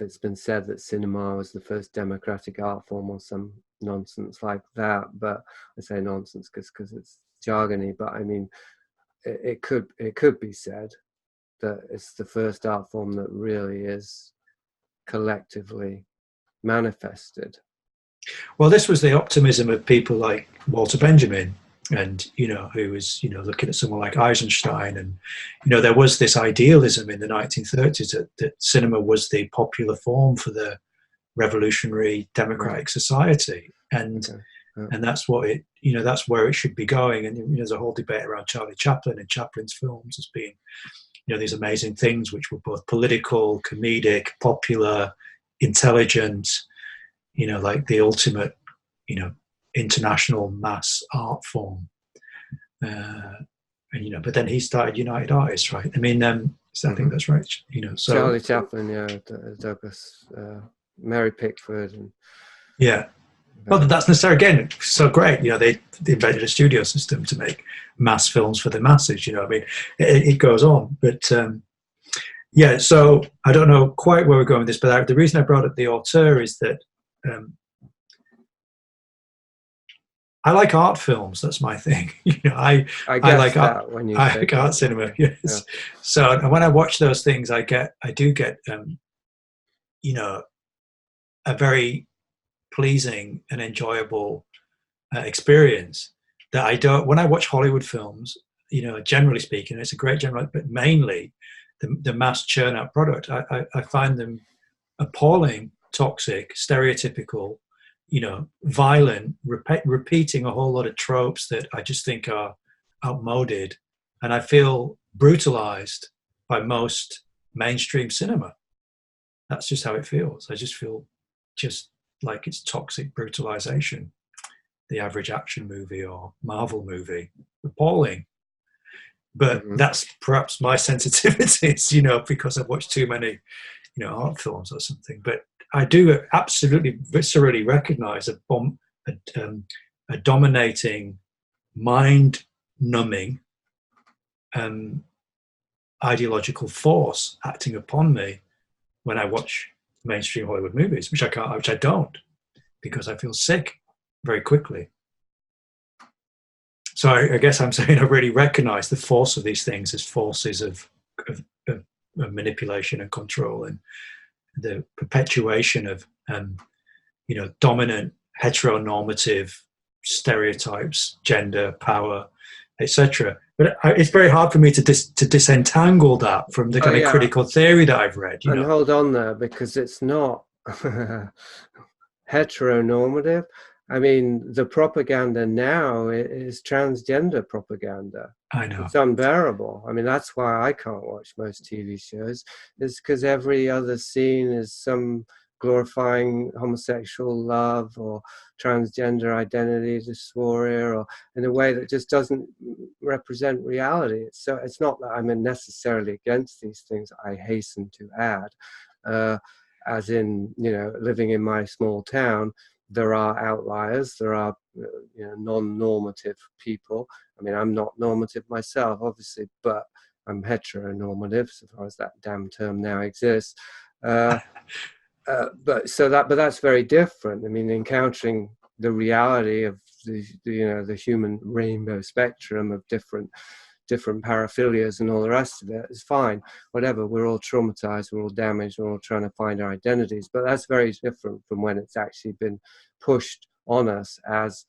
it's been said that cinema was the first democratic art form or some nonsense like that. But I say nonsense because it's jargony. But I mean, it could be said that it's the first art form that really is collectively manifested. Well, this was the optimism of people like Walter Benjamin, and who was looking at someone like Eisenstein, and there was this idealism in the 1930s that cinema was the popular form for the revolutionary democratic society, and that's what that's where it should be going. And there's a whole debate around Charlie Chaplin and Chaplin's films as being these amazing things which were both political, comedic, popular, intelligent, like the ultimate, international mass art form. But then he started United Artists, right? I mean, I think that's right. So Charlie Chaplin, yeah, Douglas, Mary Pickford, and well, that's necessary again. So great, they invented a studio system to make mass films for the masses. I mean, it goes on, but so I don't know quite where we're going with this, but the reason I brought up the auteur is that I like art films. That's my thing. I like art. When you I like art cinema. Yes. Yeah. So when I watch those things, I do get a very pleasing and enjoyable experience that I don't. When I watch Hollywood films, generally speaking, it's a great general, but mainly the mass churn out product. I find them appalling, toxic, stereotypical, violent, repeating a whole lot of tropes that I just think are outmoded, and I feel brutalized by most mainstream cinema. That's just how it feels. I just feel just like it's toxic brutalization. The average action movie or Marvel movie, appalling. But that's perhaps my sensitivities, because I've watched too many, art films or something. But I do absolutely viscerally recognize a dominating, mind-numbing ideological force acting upon me when I watch mainstream Hollywood movies, which I don't, because I feel sick very quickly. So I guess I'm saying I really recognize the force of these things as forces of manipulation and control, and the perpetuation of dominant heteronormative stereotypes, gender, power, etc. But it's very hard for me to disentangle that from the kind of critical theory that I've read. And hold on there, because it's not heteronormative. I mean, the propaganda now is transgender propaganda. I know. It's unbearable. I mean, that's why I can't watch most TV shows, is because every other scene is some glorifying homosexual love or transgender identity dysphoria, or in a way that just doesn't represent reality. So it's not that I'm necessarily against these things, I hasten to add. As in, living in my small town, there are outliers, there are non-normative people. I mean, I'm not normative myself, obviously, but I'm heteronormative, so far as that damn term now exists. But that's very different. I mean, encountering the reality of the human rainbow spectrum of different paraphilias and all the rest of it is fine. Whatever, we're all traumatized, we're all damaged, we're all trying to find our identities. But that's very different from when it's actually been pushed on us as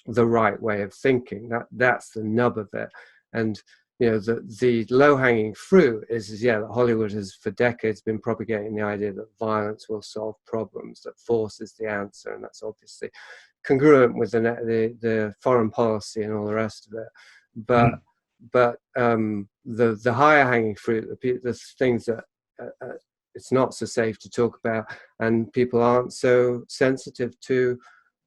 the right way of thinking. That's the nub of it. And the low-hanging fruit is that Hollywood has for decades been propagating the idea that violence will solve problems, that force is the answer, and that's obviously congruent with the foreign policy and all the rest of it. But the higher hanging fruit, the things that it's not so safe to talk about and people aren't so sensitive to,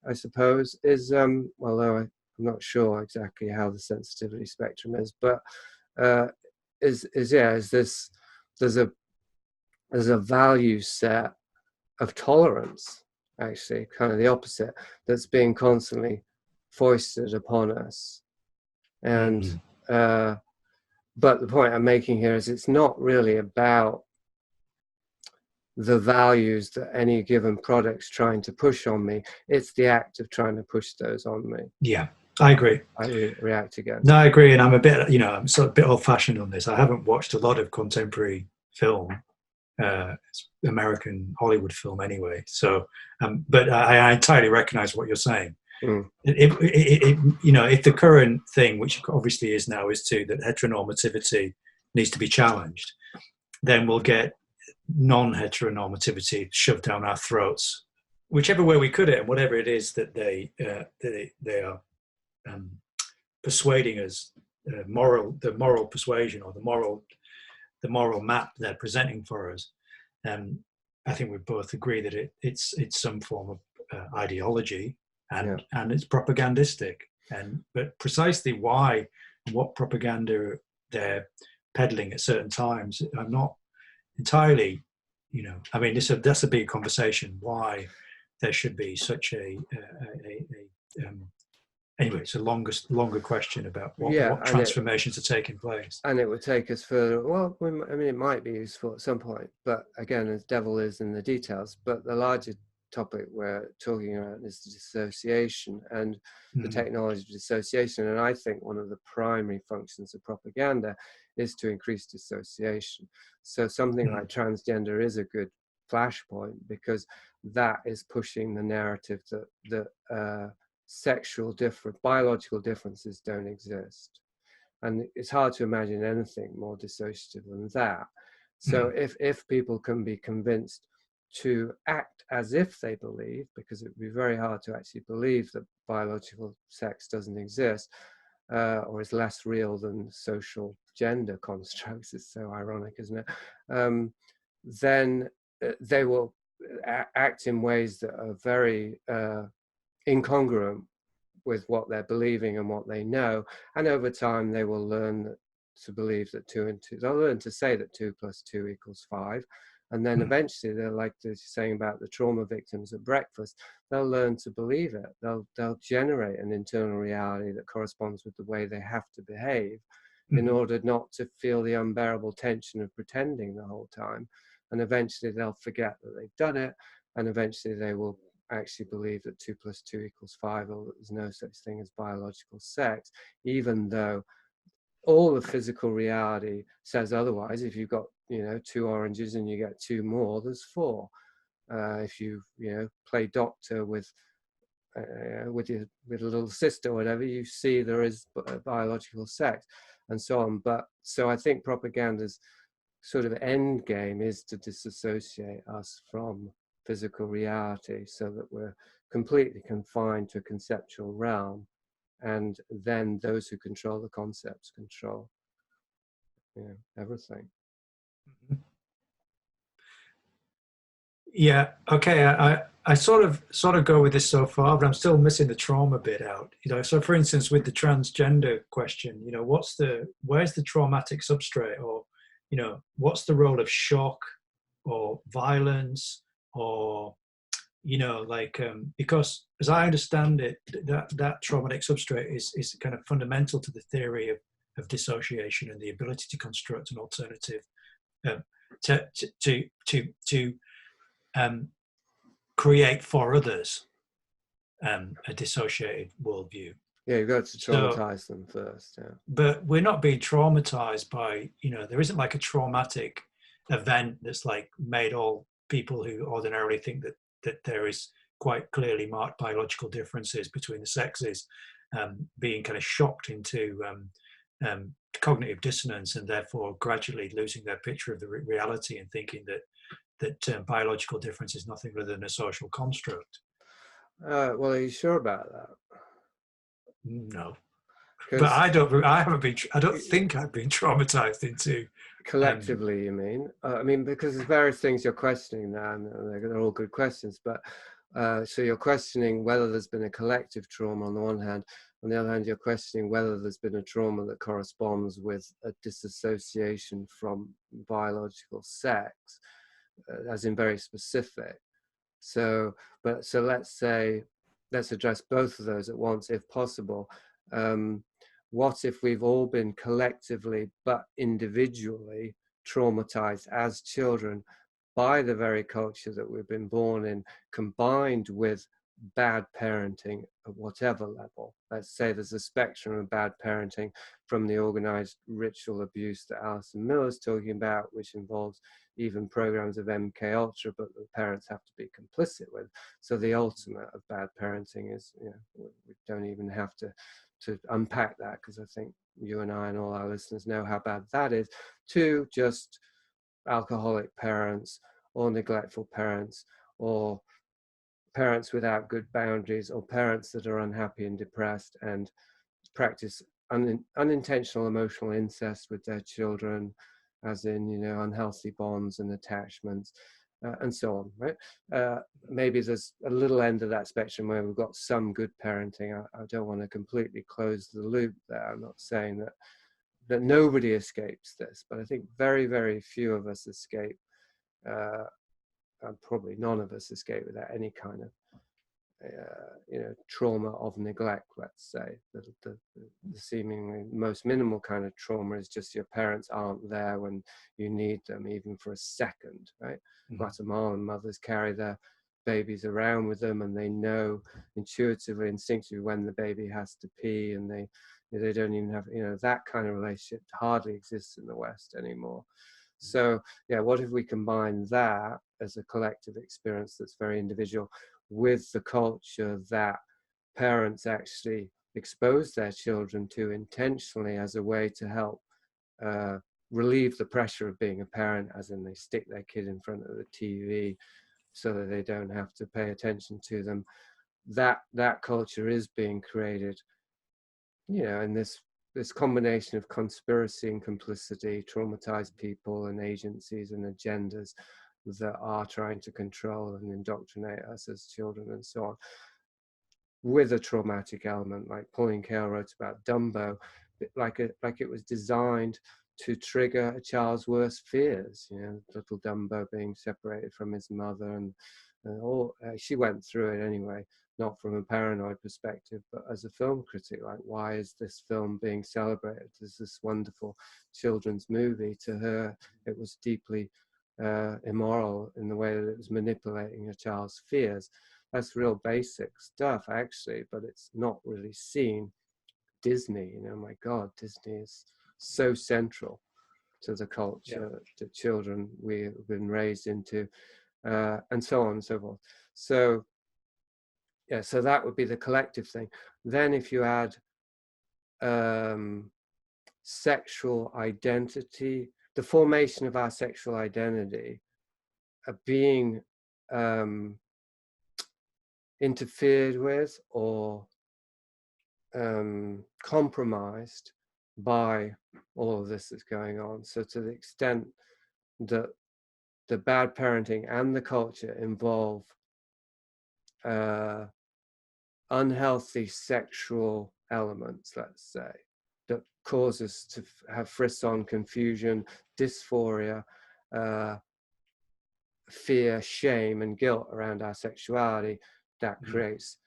I suppose, is although I'm not sure exactly how the sensitivity spectrum is, but is this there's a value set of tolerance, actually, kind of the opposite, that's being constantly foisted upon us. And but the point I'm making here is it's not really about the values that any given product's trying to push on me. It's the act of trying to push those on me. Yeah, I agree. I react against. No, I agree, and I'm a bit, I'm sort of a bit old-fashioned on this. I haven't watched a lot of contemporary film, American Hollywood film, anyway. So, but I entirely recognise what you're saying. Mm. If the current thing, which obviously is now, is that heteronormativity needs to be challenged, then we'll get non-heteronormativity shoved down our throats, whichever way we cut it, and whatever it is that they are persuading us, the moral persuasion, or the moral map they're presenting for us. I think we both agree that it's some form of ideology, and it's propagandistic. But precisely why and what propaganda they're peddling at certain times, I'm not entirely, I mean, that's a big conversation. Why there should be such anyway, it's a longer question about what transformations are taking place. And it would take us further. Well, I mean, it might be useful at some point, but again, the devil is in the details. But the larger topic we're talking about is dissociation and the technology of dissociation. And I think one of the primary functions of propaganda is to increase dissociation. So something like transgender is a good flashpoint, because that is pushing the narrative that biological differences don't exist. And it's hard to imagine anything more dissociative than that. So if people can be convinced to act as if they believe, because it would be very hard to actually believe that biological sex doesn't exist, or is less real than social gender constructs. It's so ironic, isn't it? Then they will act in ways that are very incongruent with what they're believing and what they know. And over time, they will learn to believe that they'll learn to say that 2 + 2 = 5. And then eventually, they're like they're saying about the trauma victims at breakfast, they'll learn to believe it. They'll generate an internal reality that corresponds with the way they have to behave in order not to feel the unbearable tension of pretending the whole time. And eventually they'll forget that they've done it. And eventually they will actually believe that 2 + 2 = 5, or that there's no such thing as biological sex, even though all the physical reality says otherwise. If you've got 2 oranges and you get 2 more, there's 4. If you play doctor with your little sister or whatever, you see there is biological sex, and so on. But so I think propaganda's sort of end game is to disassociate us from physical reality, so that we're completely confined to a conceptual realm, and then those who control the concepts control everything. Yeah. Okay. I sort of go with this so far, but I'm still missing the trauma bit out. So for instance, with the transgender question, where's the traumatic substrate, or what's the role of shock or violence, or because as I understand it, that traumatic substrate is kind of fundamental to the theory of dissociation and the ability to construct an alternative to create for others a dissociated worldview. Yeah, you've got to traumatize them first. Yeah. But we're not being traumatized by, there isn't like a traumatic event that's like made all people who ordinarily think that there is quite clearly marked biological differences between the sexes being kind of shocked into cognitive dissonance, and therefore gradually losing their picture of the reality and thinking that biological difference is nothing other than a social construct. Well, are you sure about that? No, but I don't think I've been traumatized into collectively. You mean? I mean, because there's various things you're questioning now, and they're all good questions. But so you're questioning whether there's been a collective trauma on the one hand. On the other hand, you're questioning whether there's been a trauma that corresponds with a disassociation from biological sex, as in very specific. So let's address both of those at once, if possible. What if we've all been collectively but individually traumatized as children by the very culture that we've been born in, combined with bad parenting at whatever level. Let's say there's a spectrum of bad parenting from the organized ritual abuse that Alison Miller's talking about, which involves even programs of MK Ultra, but the parents have to be complicit with. So the ultimate of bad parenting is, we don't even have to unpack that, because I think you and I and all our listeners know how bad that is, to just alcoholic parents or neglectful parents or parents without good boundaries or parents that are unhappy and depressed and practice unintentional emotional incest with their children, as in, unhealthy bonds and attachments, and so on, right? Maybe there's a little end of that spectrum where we've got some good parenting. I don't want to completely close the loop there. I'm not saying that nobody escapes this, but I think very, very few of us escape. And probably none of us escape without any kind of trauma of neglect. Let's say the seemingly most minimal kind of trauma is just your parents aren't there when you need them, even for a second, right? Guatemalan mothers carry their babies around with them, and they know intuitively, instinctively when the baby has to pee, and they don't even have, that kind of relationship hardly exists in the West anymore. So what if we combine that as a collective experience that's very individual with the culture that parents actually expose their children to intentionally as a way to help relieve the pressure of being a parent, as in they stick their kid in front of the TV so that they don't have to pay attention to them. That culture is being created, in this combination of conspiracy and complicity, traumatized people and agencies and agendas that are trying to control and indoctrinate us as children and so on, with a traumatic element. Like Pauline Kael wrote about Dumbo, like it was designed to trigger a child's worst fears, little Dumbo being separated from his mother, and all she went through it anyway, not from a paranoid perspective, but as a film critic. Like, why is this film being celebrated as this wonderful children's movie? To her, it was deeply immoral in the way that it was manipulating a child's fears. That's real basic stuff, actually, but it's not really seen. Disney, my God, Disney is so central to the culture that children we've been raised into, and so on and so forth. So so that would be the collective thing. Then if you add sexual identity, the formation of our sexual identity being interfered with or compromised by all of this that's going on. So to the extent that the bad parenting and the culture involve unhealthy sexual elements, let's say, that cause us to have frisson, confusion, dysphoria, fear, shame, and guilt around our sexuality, that creates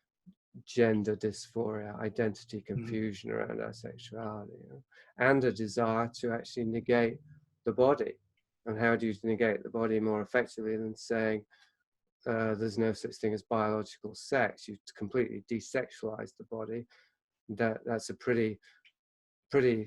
gender dysphoria, identity confusion around our sexuality, and a desire to actually negate the body. And how do you negate the body more effectively than saying there's no such thing as biological sex? You completely desexualize the body. That's a pretty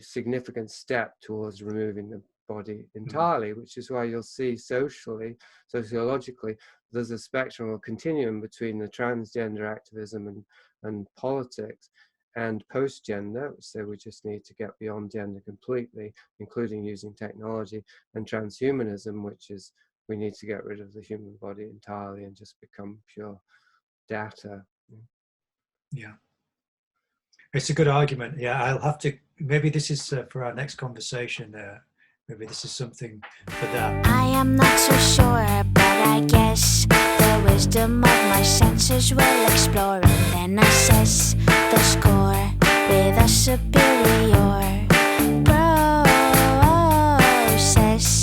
significant step towards removing the body entirely, which is why you'll see sociologically, there's a spectrum or continuum between the transgender activism and politics and post-gender, which say we just need to get beyond gender completely, including using technology, and transhumanism, which is we need to get rid of the human body entirely and just become pure data. Yeah. It's a good argument. Yeah, I'll have to, maybe this is for our next conversation. Maybe this is something for that. I am not so sure